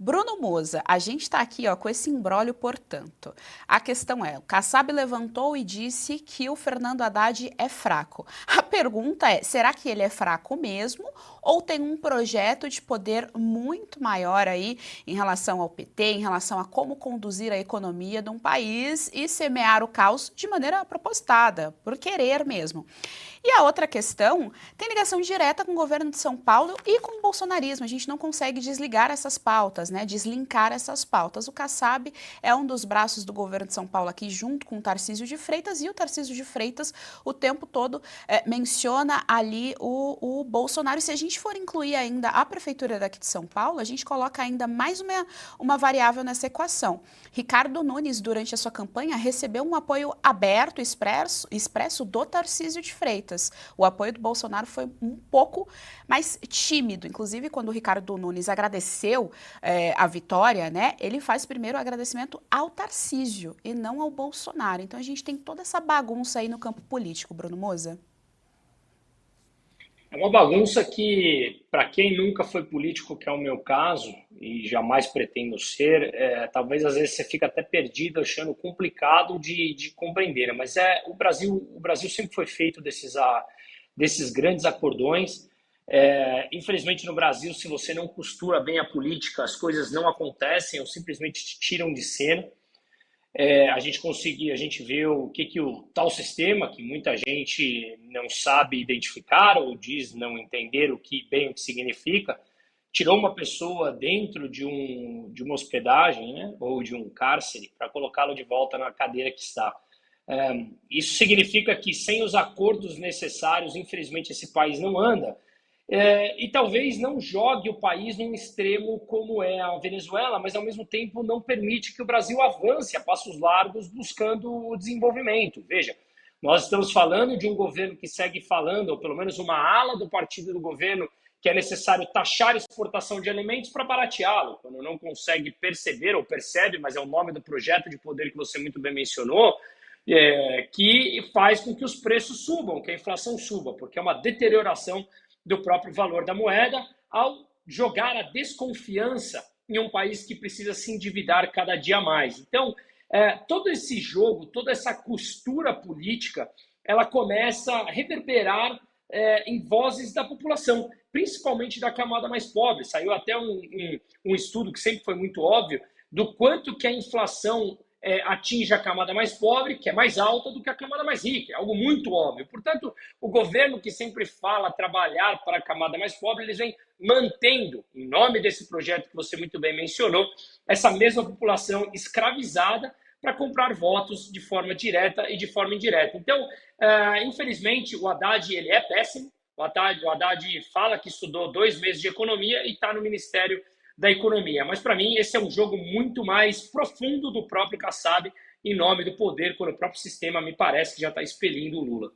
Bruno Moza, a gente está aqui com esse imbróglio, portanto. A questão é, o Kassab levantou e disse que o Fernando Haddad é fraco. A pergunta é, será que ele é fraco mesmo ou tem um projeto de poder muito maior aí em relação ao PT, em relação a como conduzir a economia de um país e semear o caos de maneira propositada, por querer mesmo? E a outra questão tem ligação direta com o governo de São Paulo e com o bolsonarismo. A gente não consegue desligar essas pautas, né? Deslinkar essas pautas. O Kassab é um dos braços do governo de São Paulo aqui, junto com o Tarcísio de Freitas, e o Tarcísio de Freitas o tempo todo menciona ali o Bolsonaro. E se a gente for incluir ainda a prefeitura daqui de São Paulo, a gente coloca ainda mais uma variável nessa equação. Ricardo Nunes, durante a sua campanha, recebeu um apoio aberto, expresso do Tarcísio de Freitas. O apoio do Bolsonaro foi um pouco mais tímido. Inclusive, quando o Ricardo Nunes agradeceu a vitória, né, ele faz primeiro o agradecimento ao Tarcísio e não ao Bolsonaro. Então, a gente tem toda essa bagunça aí no campo político, Bruno Moza. É uma bagunça que, para quem nunca foi político, que é o meu caso, e jamais pretendo ser, talvez às vezes você fica até perdido, achando complicado de compreender. Mas o Brasil sempre foi feito desses grandes acordões. Infelizmente, no Brasil, se você não costura bem a política, as coisas não acontecem ou simplesmente te tiram de cena. A gente vê o que o tal sistema, que muita gente não sabe identificar ou diz não entender o que significa, tirou uma pessoa dentro de uma hospedagem, né, ou de um cárcere para colocá-lo de volta na cadeira que está. Isso significa que sem os acordos necessários, infelizmente, esse país não anda. E talvez não jogue o país num extremo como é a Venezuela, mas ao mesmo tempo não permite que o Brasil avance a passos largos buscando o desenvolvimento. Veja, nós estamos falando de um governo que segue falando, ou pelo menos uma ala do partido do governo, que é necessário taxar a exportação de alimentos para barateá-lo, quando não consegue perceber, ou percebe, mas é o nome do projeto de poder que você muito bem mencionou, que faz com que os preços subam, que a inflação suba, porque é uma deterioração do próprio valor da moeda, ao jogar a desconfiança em um país que precisa se endividar cada dia mais. Então, todo esse jogo, toda essa costura política, ela começa a reverberar em vozes da população, principalmente da camada mais pobre. Saiu até um estudo que sempre foi muito óbvio, do quanto que a inflação atinge a camada mais pobre, que é mais alta do que a camada mais rica, é algo muito óbvio. Portanto, o governo que sempre fala trabalhar para a camada mais pobre, eles vêm mantendo, em nome desse projeto que você muito bem mencionou, essa mesma população escravizada para comprar votos de forma direta e de forma indireta. Então, infelizmente, o Haddad ele é péssimo. O Haddad fala que estudou 2 meses de economia e está no Ministério da Economia. Mas, para mim, esse é um jogo muito mais profundo do próprio Kassab, em nome do poder, quando o próprio sistema me parece que já está expelindo o Lula.